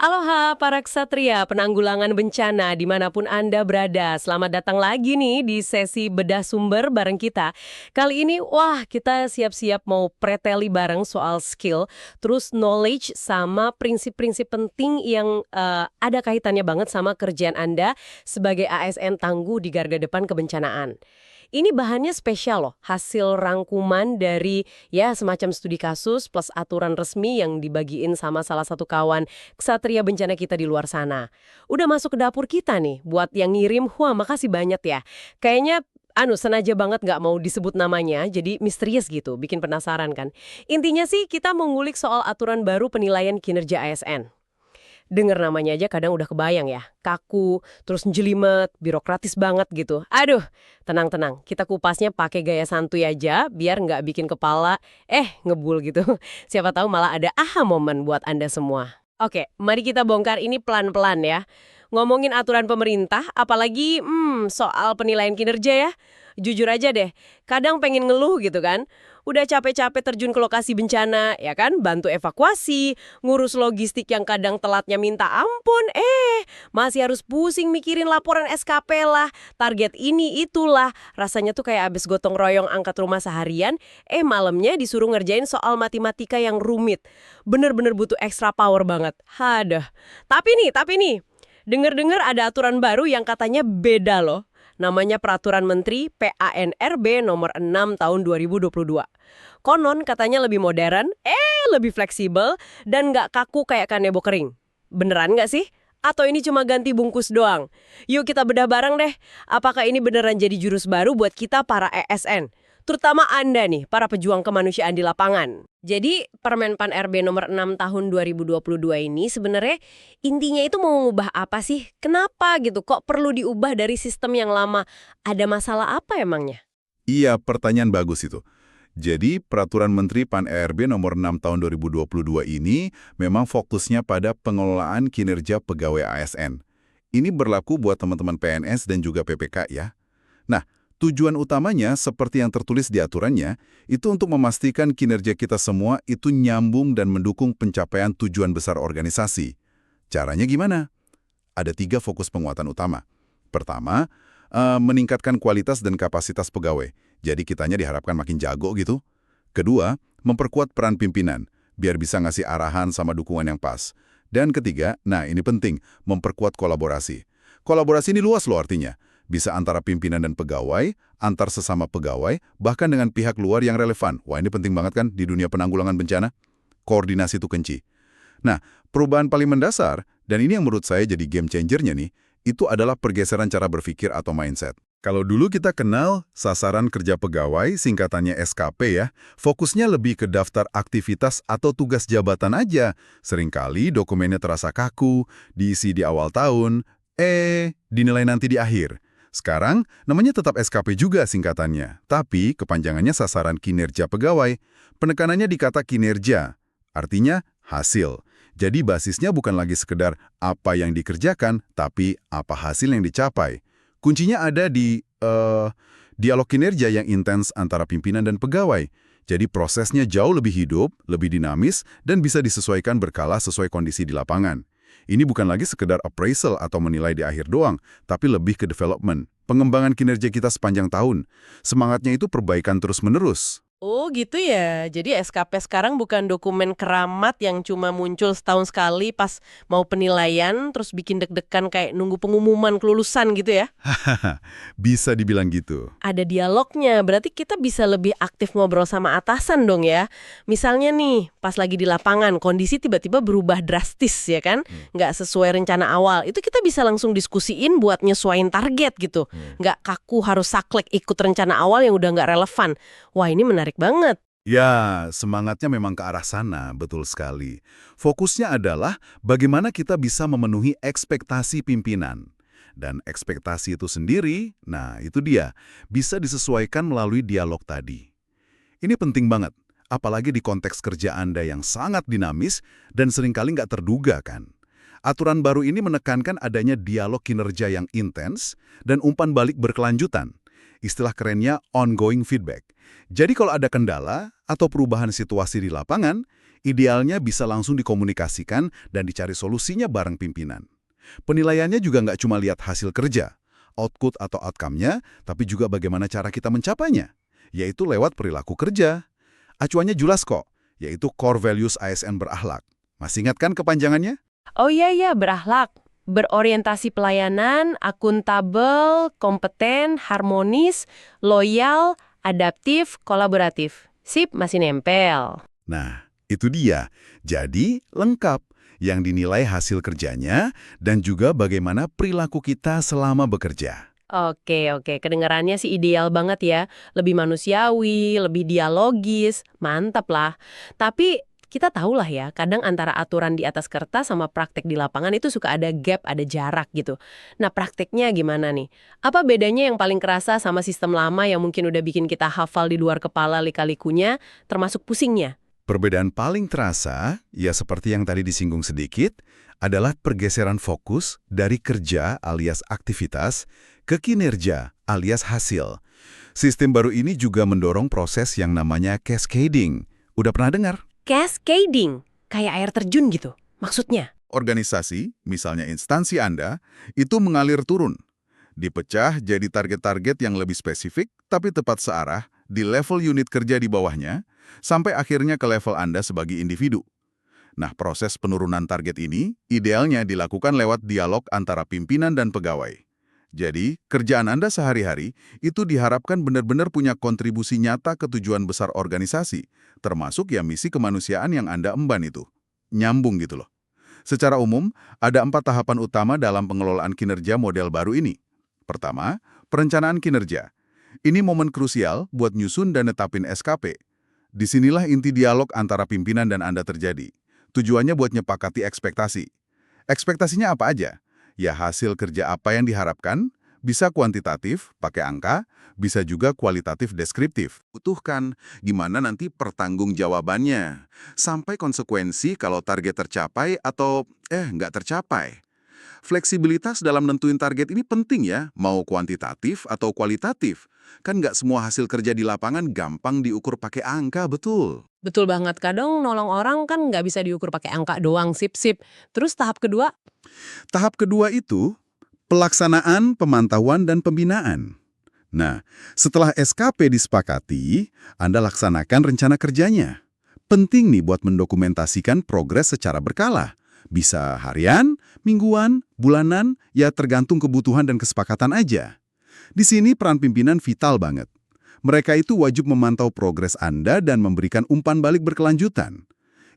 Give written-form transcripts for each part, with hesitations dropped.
Aloha para ksatria penanggulangan bencana dimanapun Anda berada. Selamat datang lagi nih di sesi bedah sumber bareng kita. Kali ini, wah kita siap-siap mau preteli bareng soal skill, terus knowledge sama prinsip-prinsip penting yang ada kaitannya banget sama kerjaan Anda sebagai ASN tangguh di garda depan kebencanaan. Ini bahannya spesial loh, hasil rangkuman dari ya semacam studi kasus plus aturan resmi yang dibagiin sama salah satu kawan ksatria bencana kita di luar sana. Udah masuk ke dapur kita nih, buat yang ngirim, wah makasih banyak ya. Kayaknya sengaja banget nggak mau disebut namanya, jadi misterius gitu, bikin penasaran kan. Intinya sih kita mau ngulik soal aturan baru penilaian kinerja ASN. Dengar namanya aja kadang udah kebayang ya, kaku, terus jelimet, birokratis banget gitu. Aduh, tenang-tenang, kita kupasnya pakai gaya santuy aja, biar nggak bikin kepala, ngebul gitu. Siapa tahu malah ada aha momen buat Anda semua. Oke, mari kita bongkar ini pelan-pelan ya. Ngomongin aturan pemerintah, apalagi soal penilaian kinerja ya. Jujur aja deh, kadang pengen ngeluh gitu kan. Udah capek-capek terjun ke lokasi bencana, ya kan? Bantu evakuasi, ngurus logistik yang kadang telatnya minta ampun. Masih harus pusing mikirin laporan SKP lah, target ini itulah. Rasanya tuh kayak abis gotong royong angkat rumah seharian, malamnya disuruh ngerjain soal matematika yang rumit. Bener-bener butuh extra power banget. Haduh. Tapi nih, dengar-dengar ada aturan baru yang katanya beda loh. Namanya Peraturan Menteri PANRB nomor 6 tahun 2022. Konon katanya lebih modern, lebih fleksibel, dan nggak kaku kayak kanebo kering. Beneran nggak sih? Atau ini cuma ganti bungkus doang? Yuk kita bedah bareng deh. Apakah ini beneran jadi jurus baru buat kita para ASN? Terutama Anda nih, para pejuang kemanusiaan di lapangan. Jadi, Permen PAN RB nomor 6 tahun 2022 ini sebenarnya intinya itu mau mengubah apa sih? Kenapa gitu? Kok perlu diubah dari sistem yang lama? Ada masalah apa emangnya? Iya, pertanyaan bagus itu. Jadi, Peraturan Menteri PAN-RB nomor 6 tahun 2022 ini memang fokusnya pada pengelolaan kinerja pegawai ASN. Ini berlaku buat teman-teman PNS dan juga PPK ya. Nah, tujuan utamanya seperti yang tertulis di aturannya, itu untuk memastikan kinerja kita semua itu nyambung dan mendukung pencapaian tujuan besar organisasi. Caranya gimana? Ada 3 fokus penguatan utama. Pertama, meningkatkan kualitas dan kapasitas pegawai. Jadi kitanya diharapkan makin jago gitu. Kedua, memperkuat peran pimpinan, biar bisa ngasih arahan sama dukungan yang pas. Dan ketiga, nah ini penting, memperkuat kolaborasi. Kolaborasi ini luas loh artinya. Bisa antara pimpinan dan pegawai, antar sesama pegawai, bahkan dengan pihak luar yang relevan. Wah ini penting banget kan di dunia penanggulangan bencana. Koordinasi itu kunci. Nah, perubahan paling mendasar, dan ini yang menurut saya jadi game changer-nya nih, itu adalah pergeseran cara berpikir atau mindset. Kalau dulu kita kenal sasaran kerja pegawai, singkatannya SKP ya, fokusnya lebih ke daftar aktivitas atau tugas jabatan aja. Seringkali dokumennya terasa kaku, diisi di awal tahun, dinilai nanti di akhir. Sekarang, namanya tetap SKP juga singkatannya, tapi kepanjangannya sasaran kinerja pegawai. Penekanannya di kata kinerja, artinya hasil. Jadi basisnya bukan lagi sekedar apa yang dikerjakan, tapi apa hasil yang dicapai. Kuncinya ada di dialog kinerja yang intens antara pimpinan dan pegawai. Jadi prosesnya jauh lebih hidup, lebih dinamis, dan bisa disesuaikan berkala sesuai kondisi di lapangan. Ini bukan lagi sekedar appraisal atau menilai di akhir doang, tapi lebih ke development, pengembangan kinerja kita sepanjang tahun. Semangatnya itu perbaikan terus-menerus. Oh gitu ya, jadi SKP sekarang bukan dokumen keramat yang cuma muncul setahun sekali pas mau penilaian, terus bikin deg-degan kayak nunggu pengumuman kelulusan gitu ya? Hahaha, bisa dibilang gitu. Ada dialognya, berarti kita bisa lebih aktif ngobrol sama atasan dong ya. Misalnya nih, pas lagi di lapangan, kondisi tiba-tiba berubah drastis ya kan? Nggak sesuai rencana awal, itu kita bisa langsung diskusiin buat nyesuaiin target gitu. Nggak kaku harus saklek ikut rencana awal yang udah nggak relevan. Wah ini menarik banget. Ya, semangatnya memang ke arah sana, betul sekali. Fokusnya adalah bagaimana kita bisa memenuhi ekspektasi pimpinan. Dan ekspektasi itu sendiri, nah itu dia, bisa disesuaikan melalui dialog tadi. Ini penting banget, apalagi di konteks kerja Anda yang sangat dinamis dan seringkali nggak terduga kan. Aturan baru ini menekankan adanya dialog kinerja yang intens dan umpan balik berkelanjutan. Istilah kerennya ongoing feedback. Jadi kalau ada kendala atau perubahan situasi di lapangan, Idealnya bisa langsung dikomunikasikan dan dicari solusinya bareng pimpinan. Penilaiannya juga nggak cuma lihat hasil kerja, output atau outcome-nya, tapi juga bagaimana cara kita mencapainya, yaitu lewat perilaku kerja. Acuannya jelas kok, yaitu Core Values ASN berakhlak. Masih ingat kan kepanjangannya? Oh iya, berakhlak. Berorientasi pelayanan, akuntabel, kompeten, harmonis, loyal, adaptif, kolaboratif. Sip, masih nempel. Nah, itu dia. Jadi, lengkap. Yang dinilai hasil kerjanya dan juga bagaimana perilaku kita selama bekerja. Oke, kedengarannya sih ideal banget ya. Lebih manusiawi, lebih dialogis, mantap lah. Tapi kita tahulah ya, kadang antara aturan di atas kertas sama praktek di lapangan itu suka ada gap, ada jarak gitu. Nah, prakteknya gimana nih? Apa bedanya yang paling kerasa sama sistem lama yang mungkin udah bikin kita hafal di luar kepala lika-likunya, termasuk pusingnya? Perbedaan paling terasa, ya seperti yang tadi disinggung sedikit, adalah pergeseran fokus dari kerja alias aktivitas ke kinerja alias hasil. Sistem baru ini juga mendorong proses yang namanya cascading. Udah pernah dengar? Cascading, kayak air terjun gitu. Maksudnya? Organisasi, misalnya instansi Anda, itu mengalir turun. Dipecah jadi target-target yang lebih spesifik tapi tepat searah di level unit kerja di bawahnya, sampai akhirnya ke level Anda sebagai individu. Nah, proses penurunan target ini idealnya dilakukan lewat dialog antara pimpinan dan pegawai. Jadi, kerjaan Anda sehari-hari itu diharapkan benar-benar punya kontribusi nyata ke tujuan besar organisasi, termasuk ya misi kemanusiaan yang Anda emban itu. Nyambung gitu loh. Secara umum, ada 4 tahapan utama dalam pengelolaan kinerja model baru ini. Pertama, perencanaan kinerja. Ini momen krusial buat nyusun dan netapin SKP. Disinilah inti dialog antara pimpinan dan Anda terjadi. Tujuannya buat nyepakati ekspektasi. Ekspektasinya apa aja? Ya hasil kerja apa yang diharapkan, bisa kuantitatif, pakai angka, bisa juga kualitatif deskriptif. Butuhkan gimana nanti pertanggungjawabannya, sampai konsekuensi kalau target tercapai atau nggak tercapai. Fleksibilitas dalam nentuin target ini penting ya, mau kuantitatif atau kualitatif. Kan nggak semua hasil kerja di lapangan gampang diukur pakai angka, betul. Betul banget, kadang nolong orang kan nggak bisa diukur pakai angka doang, sip-sip. Terus tahap kedua? Tahap kedua itu, pelaksanaan, pemantauan, dan pembinaan. Nah, setelah SKP disepakati, Anda laksanakan rencana kerjanya. Penting nih buat mendokumentasikan progres secara berkala. Bisa harian, mingguan, bulanan, ya tergantung kebutuhan dan kesepakatan aja. Di sini peran pimpinan vital banget. Mereka itu wajib memantau progres Anda dan memberikan umpan balik berkelanjutan.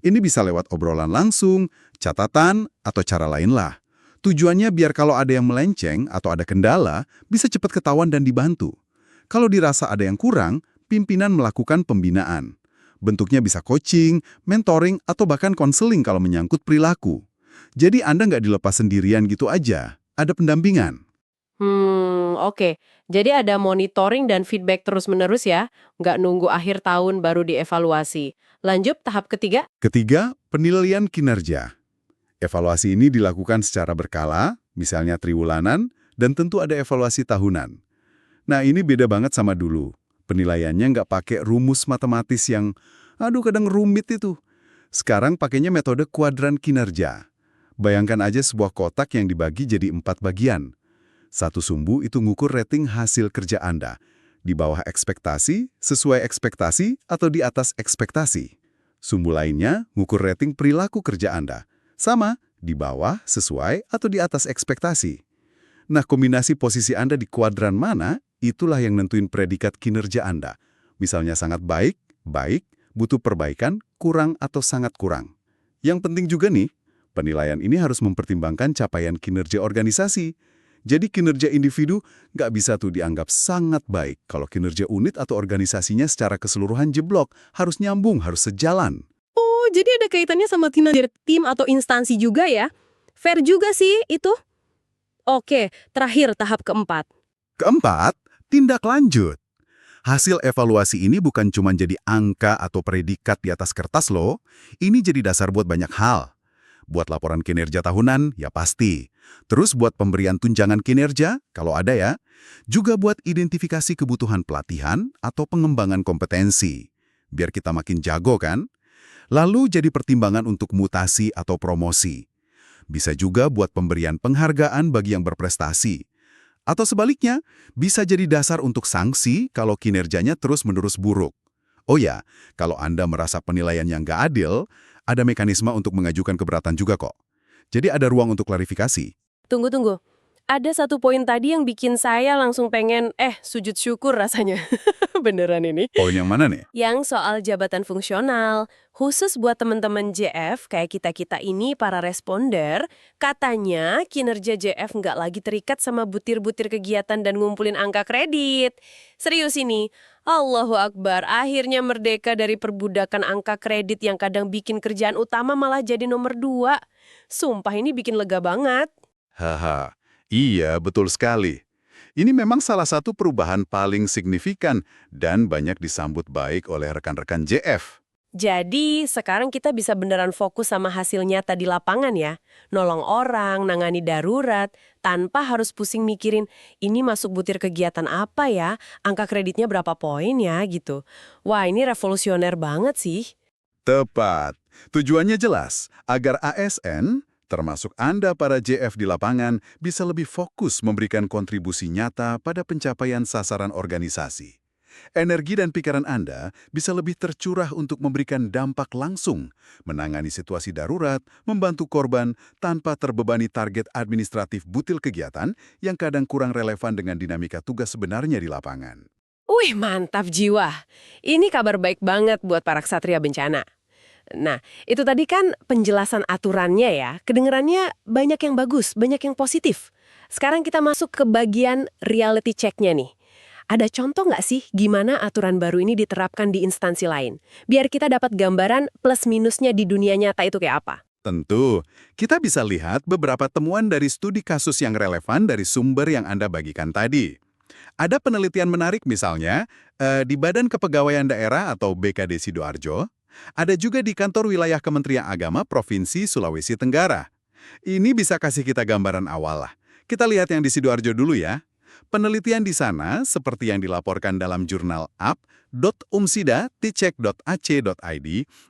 Ini bisa lewat obrolan langsung, catatan, atau cara lain lah. Tujuannya biar kalau ada yang melenceng atau ada kendala, bisa cepat ketahuan dan dibantu. Kalau dirasa ada yang kurang, pimpinan melakukan pembinaan. Bentuknya bisa coaching, mentoring, atau bahkan konseling kalau menyangkut perilaku. Jadi Anda nggak dilepas sendirian gitu aja, ada pendampingan. Oke. Jadi ada monitoring dan feedback terus-menerus ya, nggak nunggu akhir tahun baru dievaluasi. Lanjut tahap ketiga? Ketiga, penilaian kinerja. Evaluasi ini dilakukan secara berkala, misalnya triwulanan, dan tentu ada evaluasi tahunan. Nah, ini beda banget sama dulu. Penilaiannya nggak pakai rumus matematis yang, kadang rumit itu. Sekarang pakainya metode kuadran kinerja. Bayangkan aja sebuah kotak yang dibagi jadi 4 bagian. Satu sumbu itu ngukur rating hasil kerja Anda. Di bawah ekspektasi, sesuai ekspektasi, atau di atas ekspektasi. Sumbu lainnya ngukur rating perilaku kerja Anda. Sama, di bawah, sesuai, atau di atas ekspektasi. Nah, kombinasi posisi Anda di kuadran mana, itulah yang nentuin predikat kinerja Anda. Misalnya sangat baik, baik, butuh perbaikan, kurang, atau sangat kurang. Yang penting juga nih, penilaian ini harus mempertimbangkan capaian kinerja organisasi. Jadi kinerja individu nggak bisa tuh dianggap sangat baik kalau kinerja unit atau organisasinya secara keseluruhan jeblok, harus nyambung, harus sejalan. Oh, jadi ada kaitannya sama kinerja tim atau instansi juga ya? Fair juga sih itu. Oke, terakhir tahap keempat. Keempat, tindak lanjut. Hasil evaluasi ini bukan cuma jadi angka atau predikat di atas kertas loh, ini jadi dasar buat banyak hal. Buat laporan kinerja tahunan, ya pasti. Terus buat pemberian tunjangan kinerja, kalau ada ya. Juga buat identifikasi kebutuhan pelatihan atau pengembangan kompetensi. Biar kita makin jago kan? Lalu jadi pertimbangan untuk mutasi atau promosi. Bisa juga buat pemberian penghargaan bagi yang berprestasi. Atau sebaliknya, bisa jadi dasar untuk sanksi kalau kinerjanya terus-menerus buruk. Oh ya, kalau Anda merasa penilaian yang nggak adil, ada mekanisme untuk mengajukan keberatan juga kok. Jadi ada ruang untuk klarifikasi. Tunggu. Ada satu poin tadi yang bikin saya langsung pengen, sujud syukur rasanya. Beneran ini. Poin yang mana nih? Yang soal jabatan fungsional, khusus buat teman-teman JF kayak kita-kita ini para responder, katanya kinerja JF nggak lagi terikat sama butir-butir kegiatan dan ngumpulin angka kredit. Serius ini, Allahu Akbar, akhirnya merdeka dari perbudakan angka kredit yang kadang bikin kerjaan utama malah jadi nomor 2. Sumpah ini bikin lega banget. Haha, iya betul sekali. Ini memang salah satu perubahan paling signifikan dan banyak disambut baik oleh rekan-rekan JF. Jadi, sekarang kita bisa beneran fokus sama hasil nyata di lapangan ya. Nolong orang, nangani darurat, tanpa harus pusing mikirin, ini masuk butir kegiatan apa ya, angka kreditnya berapa poin ya, gitu. Wah, ini revolusioner banget sih. Tepat. Tujuannya jelas, agar ASN, termasuk Anda para JF di lapangan, bisa lebih fokus memberikan kontribusi nyata pada pencapaian sasaran organisasi. Energi dan pikiran Anda bisa lebih tercurah untuk memberikan dampak langsung, menangani situasi darurat, membantu korban, tanpa terbebani target administratif butil kegiatan yang kadang kurang relevan dengan dinamika tugas sebenarnya di lapangan. Wih, mantap jiwa. Ini kabar baik banget buat para ksatria bencana. Nah, itu tadi kan penjelasan aturannya ya. Kedengerannya banyak yang bagus, banyak yang positif. Sekarang kita masuk ke bagian reality check-nya nih. Ada contoh nggak sih gimana aturan baru ini diterapkan di instansi lain? Biar kita dapat gambaran plus minusnya di dunia nyata itu kayak apa. Tentu, kita bisa lihat beberapa temuan dari studi kasus yang relevan dari sumber yang Anda bagikan tadi. Ada penelitian menarik misalnya, di Badan Kepegawaian Daerah atau BKD Sidoarjo, ada juga di kantor wilayah Kementerian Agama Provinsi Sulawesi Tenggara. Ini bisa kasih kita gambaran awal lah. Kita lihat yang di Sidoarjo dulu ya. Penelitian di sana, seperti yang dilaporkan dalam jurnal up.umsida.ticek.ac.id,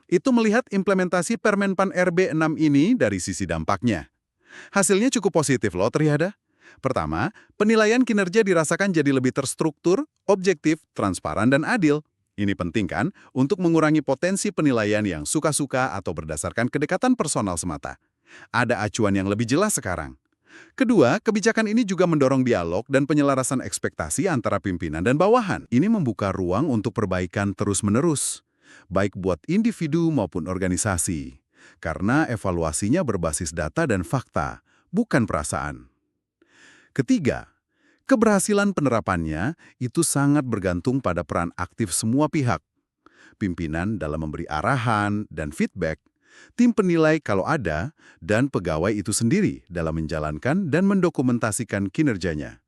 itu melihat implementasi Permenpan RB 6 ini dari sisi dampaknya. Hasilnya cukup positif loh Triada. Pertama, penilaian kinerja dirasakan jadi lebih terstruktur, objektif, transparan, dan adil. Ini penting kan untuk mengurangi potensi penilaian yang suka-suka atau berdasarkan kedekatan personal semata. Ada acuan yang lebih jelas sekarang. Kedua, kebijakan ini juga mendorong dialog dan penyelarasan ekspektasi antara pimpinan dan bawahan. Ini membuka ruang untuk perbaikan terus-menerus, baik buat individu maupun organisasi. Karena evaluasinya berbasis data dan fakta, bukan perasaan. Ketiga, keberhasilan penerapannya itu sangat bergantung pada peran aktif semua pihak. Pimpinan dalam memberi arahan dan feedback, tim penilai kalau ada, dan pegawai itu sendiri dalam menjalankan dan mendokumentasikan kinerjanya.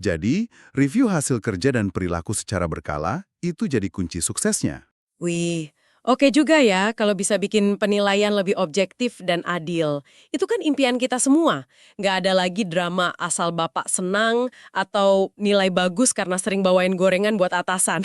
Jadi, review hasil kerja dan perilaku secara berkala itu jadi kunci suksesnya. Wih, oke juga ya kalau bisa bikin penilaian lebih objektif dan adil. Itu kan impian kita semua. Nggak ada lagi drama asal bapak senang atau nilai bagus karena sering bawain gorengan buat atasan.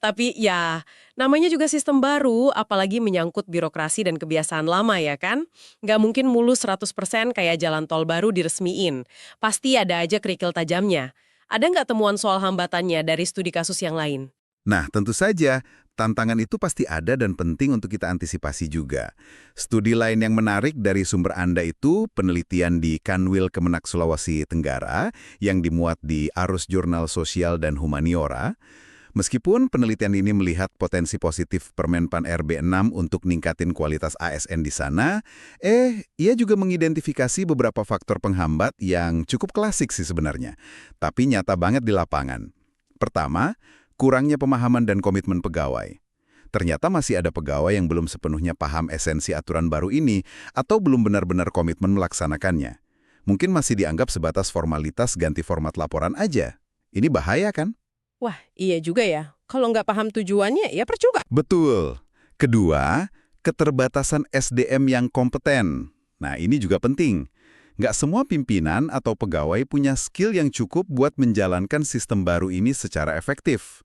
Tapi ya, namanya juga sistem baru, apalagi menyangkut birokrasi dan kebiasaan lama ya kan? Nggak mungkin mulus 100% kayak jalan tol baru diresmiin. Pasti ada aja kerikil tajamnya. Ada nggak temuan soal hambatannya dari studi kasus yang lain? Nah, tentu saja, tantangan itu pasti ada dan penting untuk kita antisipasi juga. Studi lain yang menarik dari sumber Anda itu penelitian di Kanwil Kemenak Sulawesi Tenggara yang dimuat di Arus Jurnal Sosial dan Humaniora. Meskipun penelitian ini melihat potensi positif Permenpan RB 6 untuk ningkatin kualitas ASN di sana, ia juga mengidentifikasi beberapa faktor penghambat yang cukup klasik sih sebenarnya, tapi nyata banget di lapangan. Pertama, kurangnya pemahaman dan komitmen pegawai. Ternyata masih ada pegawai yang belum sepenuhnya paham esensi aturan baru ini atau belum benar-benar komitmen melaksanakannya. Mungkin masih dianggap sebatas formalitas ganti format laporan aja. Ini bahaya kan? Wah, iya juga ya. Kalau nggak paham tujuannya, ya percuma. Betul. Kedua, keterbatasan SDM yang kompeten. Nah, ini juga penting. Nggak semua pimpinan atau pegawai punya skill yang cukup buat menjalankan sistem baru ini secara efektif.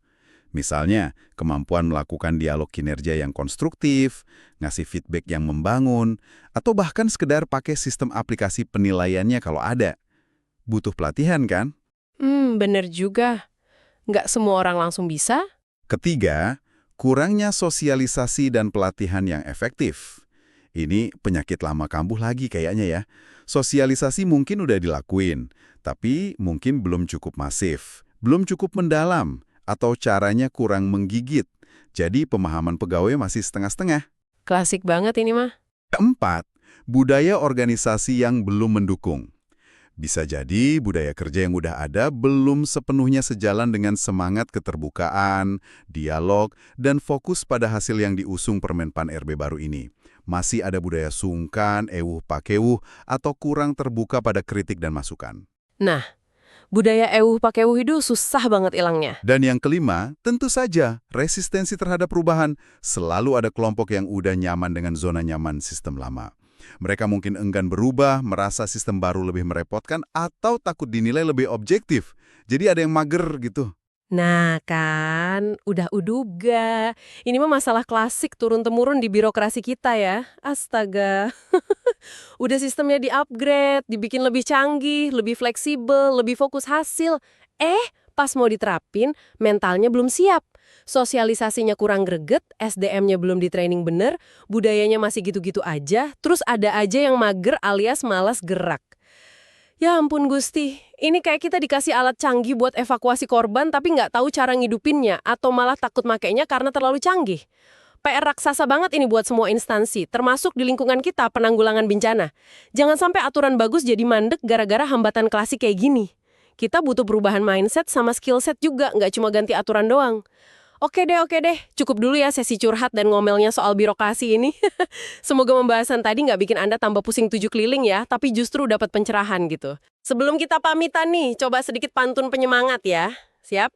Misalnya, kemampuan melakukan dialog kinerja yang konstruktif, ngasih feedback yang membangun, atau bahkan sekedar pakai sistem aplikasi penilaiannya kalau ada. Butuh pelatihan kan? Bener juga. Nggak semua orang langsung bisa. Ketiga, kurangnya sosialisasi dan pelatihan yang efektif. Ini penyakit lama kambuh lagi kayaknya ya. Sosialisasi mungkin udah dilakuin, tapi mungkin belum cukup masif, belum cukup mendalam, atau caranya kurang menggigit. Jadi pemahaman pegawai masih setengah-setengah. Klasik banget ini mah. Keempat, budaya organisasi yang belum mendukung. Bisa jadi budaya kerja yang udah ada belum sepenuhnya sejalan dengan semangat keterbukaan, dialog, dan fokus pada hasil yang diusung Permenpan RB baru ini. Masih ada budaya sungkan, ewuh pakewuh, atau kurang terbuka pada kritik dan masukan. Nah, budaya ewuh pakewuh itu susah banget ilangnya. Dan yang kelima, tentu saja resistensi terhadap perubahan. Selalu ada kelompok yang udah nyaman dengan zona nyaman sistem lama. Mereka mungkin enggan berubah, merasa sistem baru lebih merepotkan, atau takut dinilai lebih objektif. Jadi ada yang mager gitu. Nah kan, udah uduga. Ini mah masalah klasik turun-temurun di birokrasi kita ya. Astaga. Udah sistemnya di-upgrade, dibikin lebih canggih, lebih fleksibel, lebih fokus hasil. Pas mau diterapin, mentalnya belum siap. Sosialisasinya kurang greget, SDM-nya belum di-training bener, budayanya masih gitu-gitu aja, terus ada aja yang mager alias malas gerak. Ya ampun Gusti, ini kayak kita dikasih alat canggih buat evakuasi korban tapi nggak tahu cara ngidupinnya atau malah takut makainya karena terlalu canggih. PR raksasa banget ini buat semua instansi, termasuk di lingkungan kita penanggulangan bencana. Jangan sampai aturan bagus jadi mandek gara-gara hambatan klasik kayak gini. Kita butuh perubahan mindset sama skill set juga, nggak cuma ganti aturan doang. Oke deh. Cukup dulu ya sesi curhat dan ngomelnya soal birokrasi ini. Semoga pembahasan tadi nggak bikin Anda tambah pusing 7 keliling ya, tapi justru dapat pencerahan gitu. Sebelum kita pamitan nih, coba sedikit pantun penyemangat ya. Siap?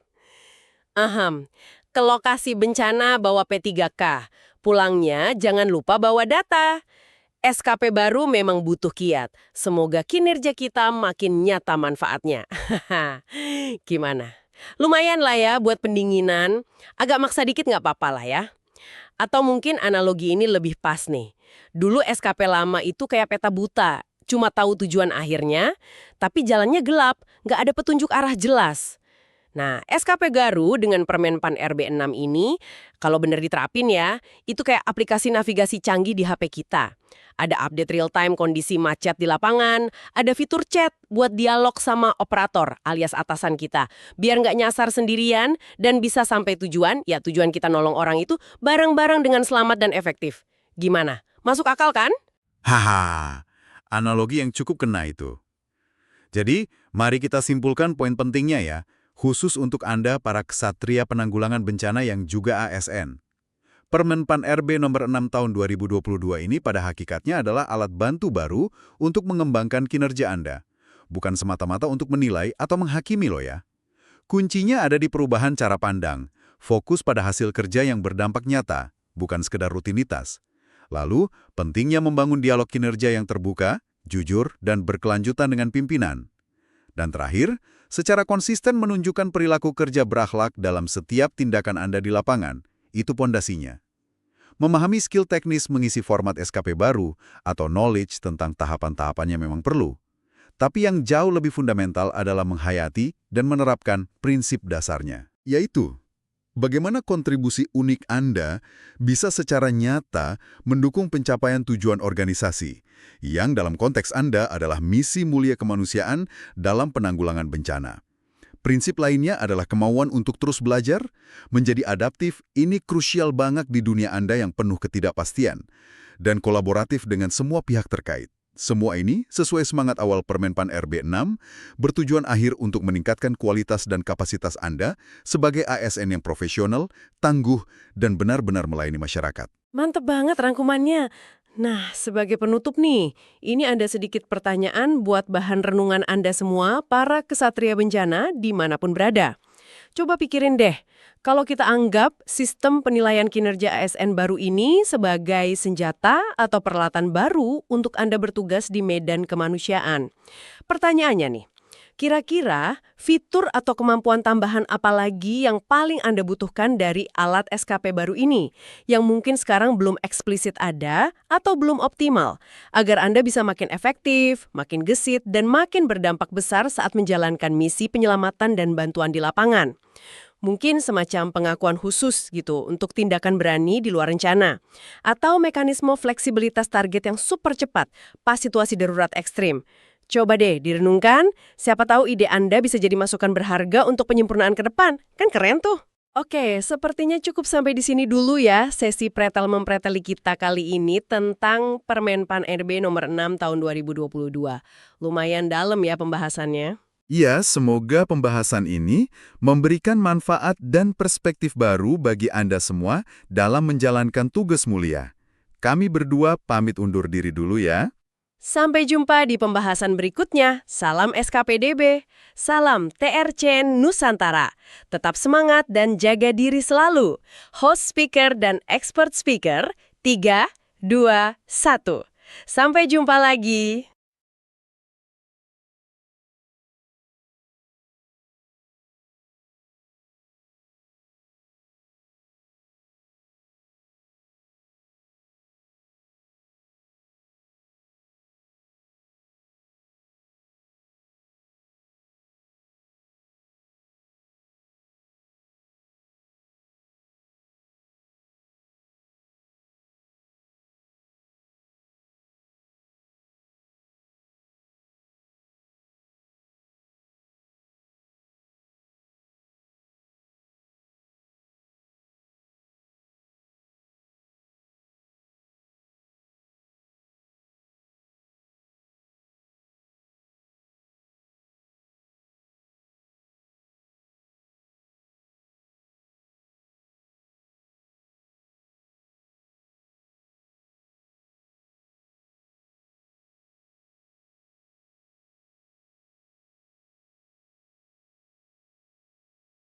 Aham. Ke lokasi bencana bawa P3K. Pulangnya jangan lupa bawa data. SKP baru memang butuh kiat. Semoga kinerja kita makin nyata manfaatnya. Gimana? Lumayan lah ya buat pendinginan. Agak maksa dikit nggak apa-apa lah ya. Atau mungkin analogi ini lebih pas nih. Dulu SKP lama itu kayak peta buta. Cuma tahu tujuan akhirnya, tapi jalannya gelap, nggak ada petunjuk arah jelas. Nah, SKP Garu dengan Permenpan RB 6 ini, kalau benar diterapin ya, itu kayak aplikasi navigasi canggih di HP kita. Ada update real-time kondisi macet di lapangan, ada fitur chat buat dialog sama operator alias atasan kita. Biar nggak nyasar sendirian dan bisa sampai tujuan, ya tujuan kita nolong orang itu bareng-bareng dengan selamat dan efektif. Gimana? Masuk akal kan? Haha, analogi yang cukup kena itu. Jadi, mari kita simpulkan poin pentingnya ya, khusus untuk Anda para ksatria penanggulangan bencana yang juga ASN. Permenpan RB nomor 6 tahun 2022 ini pada hakikatnya adalah alat bantu baru untuk mengembangkan kinerja Anda. Bukan semata-mata untuk menilai atau menghakimi loh ya. Kuncinya ada di perubahan cara pandang, fokus pada hasil kerja yang berdampak nyata, bukan sekedar rutinitas. Lalu, pentingnya membangun dialog kinerja yang terbuka, jujur, dan berkelanjutan dengan pimpinan. Dan terakhir, secara konsisten menunjukkan perilaku kerja berakhlak dalam setiap tindakan Anda di lapangan. Itu pondasinya. Memahami skill teknis mengisi format SKP baru atau knowledge tentang tahapan-tahapannya memang perlu. Tapi yang jauh lebih fundamental adalah menghayati dan menerapkan prinsip dasarnya, yaitu bagaimana kontribusi unik Anda bisa secara nyata mendukung pencapaian tujuan organisasi, yang dalam konteks Anda adalah misi mulia kemanusiaan dalam penanggulangan bencana. Prinsip lainnya adalah kemauan untuk terus belajar, menjadi adaptif, ini krusial banget di dunia Anda yang penuh ketidakpastian, dan kolaboratif dengan semua pihak terkait. Semua ini sesuai semangat awal Permenpan RB 6, bertujuan akhir untuk meningkatkan kualitas dan kapasitas Anda sebagai ASN yang profesional, tangguh, dan benar-benar melayani masyarakat. Mantep banget rangkumannya. Nah, sebagai penutup nih, ini ada sedikit pertanyaan buat bahan renungan Anda semua, para kesatria bencana dimanapun berada. Coba pikirin deh, kalau kita anggap sistem penilaian kinerja ASN baru ini sebagai senjata atau peralatan baru untuk Anda bertugas di medan kemanusiaan. Pertanyaannya nih, Kira-kira fitur atau kemampuan tambahan apa lagi yang paling Anda butuhkan dari alat SKP baru ini, yang mungkin sekarang belum eksplisit ada atau belum optimal, agar Anda bisa makin efektif, makin gesit, dan makin berdampak besar saat menjalankan misi penyelamatan dan bantuan di lapangan? Mungkin semacam pengakuan khusus gitu untuk tindakan berani di luar rencana. Atau mekanisme fleksibilitas target yang super cepat pas situasi darurat ekstrim. Coba deh direnungkan, siapa tahu ide Anda bisa jadi masukan berharga untuk penyempurnaan ke depan. Kan keren tuh. Oke, sepertinya cukup sampai di sini dulu ya sesi pretel-mempreteli kita kali ini tentang Permen-Pan RB nomor 6 tahun 2022. Lumayan dalam ya pembahasannya. Iya, semoga pembahasan ini memberikan manfaat dan perspektif baru bagi Anda semua dalam menjalankan tugas mulia. Kami berdua pamit undur diri dulu ya. Sampai jumpa di pembahasan berikutnya. Salam SKPDB, salam TRC Nusantara. Tetap semangat dan jaga diri selalu. Host speaker dan expert speaker, 3, 2, 1. Sampai jumpa lagi.